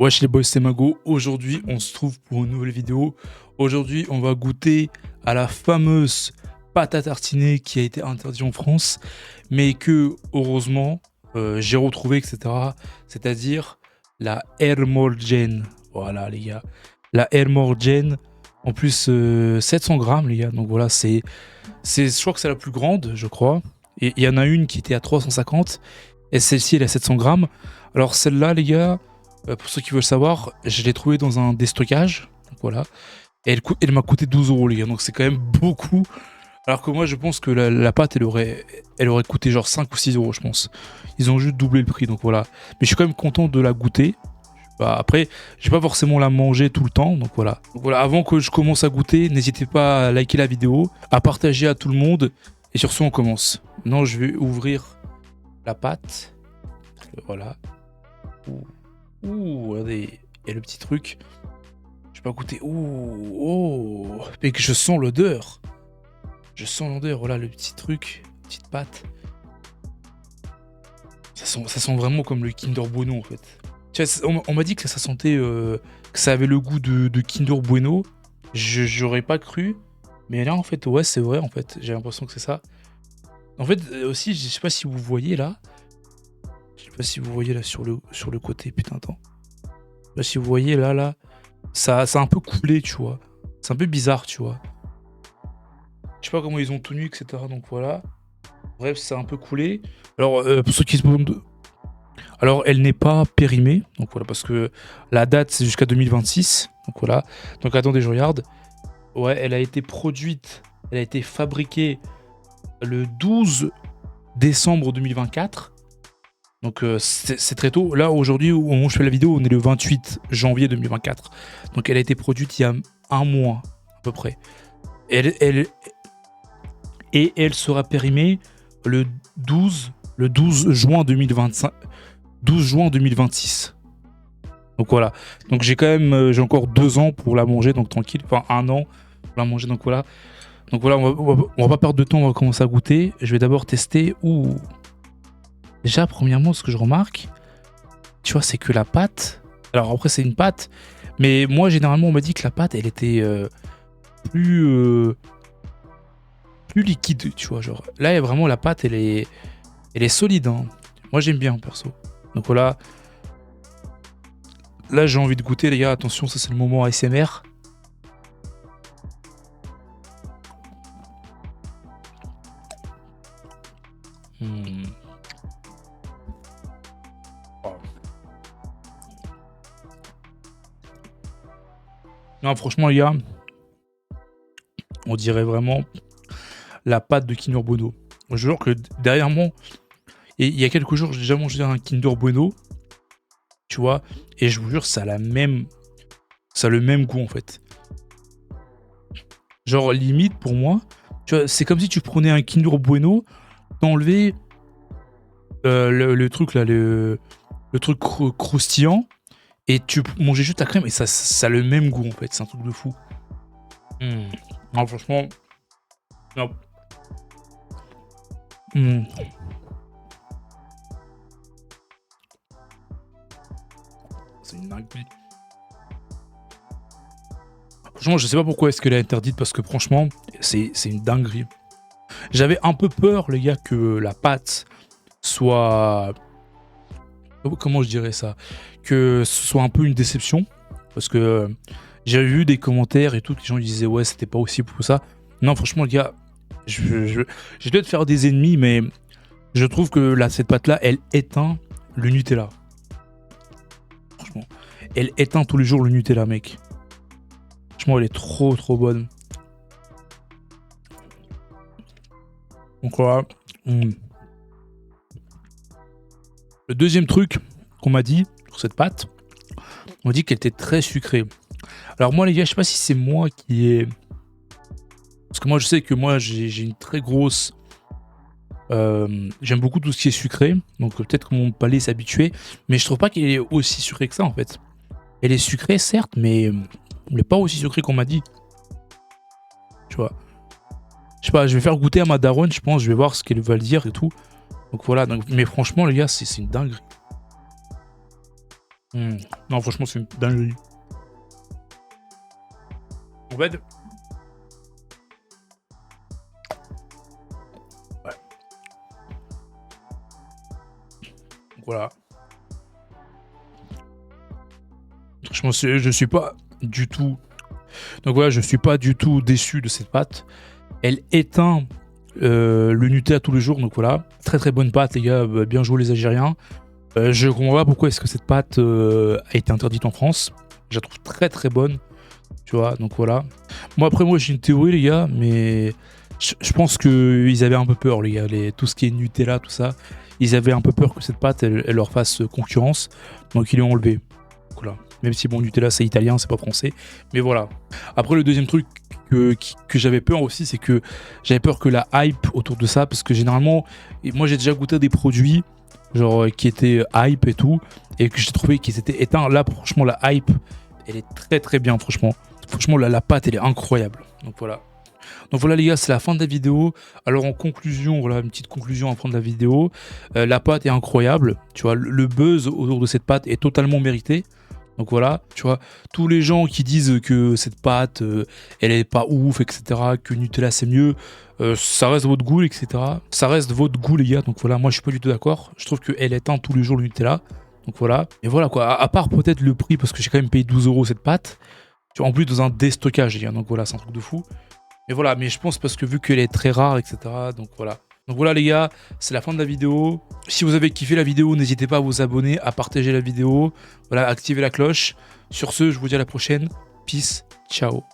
Wesh les boys, c'est Mago. Aujourd'hui, on se trouve pour une nouvelle vidéo. Aujourd'hui, on va goûter à la fameuse pâte à tartiner qui a été interdite en France, mais que, heureusement, j'ai retrouvé, etc. C'est-à-dire la Ermorgen. Voilà, les gars. La Ermorgen. En plus, 700 grammes, les gars. Donc voilà, je crois que c'est la plus grande, je crois. Et il y en a une qui était à 350. Et celle-ci, elle est à 700 grammes. Alors celle-là, les gars, pour ceux qui veulent savoir, je l'ai trouvée dans un déstockage. Donc voilà. Et elle m'a coûté 12 euros, les gars. Donc c'est quand même beaucoup. Alors que moi, je pense que la pâte, elle aurait coûté genre 5 ou 6 euros, je pense. Ils ont juste doublé le prix, donc voilà. Mais je suis quand même content de la goûter. Bah, après, je vais pas forcément la manger tout le temps, donc voilà. Donc voilà, avant que je commence à goûter, n'hésitez pas à liker la vidéo, à partager à tout le monde. Et sur ce, on commence. Maintenant, je vais ouvrir la pâte. Voilà. Ouh, regardez, il y a le petit truc. Je vais pas goûter. Ouh, oh, mais que je sens l'odeur. Je sens l'odeur, voilà le petit truc, petite pâte. Ça sent vraiment comme le Kinder Bueno en fait. Tu vois, on m'a dit que ça sentait, que ça avait le goût de Kinder Bueno. J'aurais pas cru, mais là en fait, ouais, c'est vrai en fait. J'ai l'impression que c'est ça. En fait, aussi, je sais pas si vous voyez là. Je sais pas si vous voyez là sur le côté. Putain, attends. Là, si vous voyez là, ça a un peu coulé, tu vois. C'est un peu bizarre, tu vois. Je sais pas comment ils ont tenu, etc. Donc voilà. Bref, c'est un peu coulé. Alors, pour ceux qui se demandent. Alors, elle n'est pas périmée. Donc voilà, parce que la date, c'est jusqu'à 2026. Donc voilà. Donc attendez, je regarde. Ouais, elle a été produite. Elle a été fabriquée le 12 décembre 2024. Donc c'est très tôt. Là, aujourd'hui, au moment où je fais la vidéo, on est le 28 janvier 2024. Donc elle a été produite il y a un mois, à peu près. Et elle sera périmée le 12 juin 2025, 12 juin 2026. Donc voilà. Donc j'ai quand même, j'ai encore 2 ans pour la manger, donc tranquille. Enfin, 1 an pour la manger, donc voilà. Donc voilà, on va pas perdre de temps, on va commencer à goûter. Je vais d'abord tester. Ouh. Déjà, premièrement, ce que je remarque, tu vois, c'est que la pâte. Alors après, c'est une pâte, mais moi, généralement, on m'a dit que la pâte, elle était plus, plus liquide, tu vois. Genre, là, vraiment, la pâte, elle est solide, hein. Moi, j'aime bien, perso. Donc voilà. Là, j'ai envie de goûter, les gars. Attention, ça, c'est le moment ASMR. Hmm. Oh. Non, franchement, les gars, on dirait vraiment la pâte de Kinder Bueno. Je jure que derrière moi, et il y a quelques jours, j'ai déjà mangé un Kinder Bueno, tu vois, et je vous jure, ça a le même goût en fait. Genre limite pour moi, tu vois, c'est comme si tu prenais un Kinder Bueno, t'enlevais le truc là, le truc croustillant, et tu mangeais juste la crème, et ça a le même goût en fait. C'est un truc de fou. Non, franchement, non. C'est une dinguerie. Franchement, je sais pas pourquoi est-ce qu'elle est interdite, parce que franchement, c'est une dinguerie. J'avais un peu peur, les gars, que la pâte soit... Comment je dirais ça? Que ce soit un peu une déception. Parce que j'avais vu des commentaires et tout, que les gens disaient ouais, c'était pas aussi pour ça. Non, franchement, les gars, je vais peut-être faire des ennemis, mais je trouve que là, cette pâte-là, elle éteint le Nutella. Franchement, elle éteint tous les jours le Nutella, mec. Franchement, elle est trop bonne. Donc voilà. Le deuxième truc qu'on m'a dit sur cette pâte, on m'a dit qu'elle était très sucrée. Alors moi, les gars, je sais pas si c'est moi qui ai... Parce que moi, je sais que moi, j'ai une très grosse... j'aime beaucoup tout ce qui est sucré. Donc peut-être que mon palais s'est habitué. Mais je trouve pas qu'elle est aussi sucrée que ça, en fait. Elle est sucrée, certes, mais elle n'est pas aussi sucrée qu'on m'a dit. Tu vois. Je sais pas, je vais faire goûter à ma daronne, je pense. Je vais voir ce qu'elle va dire et tout. Donc voilà. Donc, mais franchement, les gars, c'est une dinguerie. Non, franchement, c'est une dinguerie. En fait, ouais, donc voilà. Franchement, je suis pas du tout. Donc voilà, je suis pas du tout déçu de cette pâte. Elle éteint le Nutella tous les jours, donc voilà. Très très bonne pâte, les gars. Bien joué les Algériens. Je comprends pas pourquoi est-ce que cette pâte a été interdite en France. Je la trouve très très bonne, tu vois. Donc voilà. Moi après, moi j'ai une théorie, les gars, mais je pense qu'ils avaient un peu peur, les gars. Tout ce qui est Nutella, tout ça, ils avaient un peu peur que cette pâte elle leur fasse concurrence, donc ils l'ont enlevée. Voilà. Même si bon, Nutella c'est italien, c'est pas français. Mais voilà. Après, le deuxième truc que j'avais peur aussi, c'est que j'avais peur que la hype autour de ça, parce que généralement, moi j'ai déjà goûté des produits genre qui étaient hype et tout, et que j'ai trouvé qu'ils étaient éteints. Là, franchement, la hype, elle est très très bien, franchement. Franchement, la pâte, elle est incroyable. Donc voilà les gars, c'est la fin de la vidéo. Alors en conclusion, voilà une petite conclusion à prendre de la vidéo. La pâte est incroyable. Tu vois, le buzz autour de cette pâte est totalement mérité. Donc voilà, tu vois, tous les gens qui disent que cette pâte, elle est pas ouf, etc., que Nutella c'est mieux, ça reste votre goût, etc. Ça reste votre goût, les gars. Donc voilà, moi je suis pas du tout d'accord. Je trouve qu'elle éteint tous les jours le Nutella. Donc voilà. Et voilà quoi, à part peut-être le prix, parce que j'ai quand même payé 12 € cette pâte. Tu vois, en plus dans un déstockage, les gars. Donc voilà, c'est un truc de fou. Mais voilà, mais je pense parce que vu qu'elle est très rare, etc. Donc voilà. Donc voilà les gars, c'est la fin de la vidéo. Si vous avez kiffé la vidéo, n'hésitez pas à vous abonner, à partager la vidéo. Voilà, activer la cloche. Sur ce, je vous dis à la prochaine. Peace, ciao.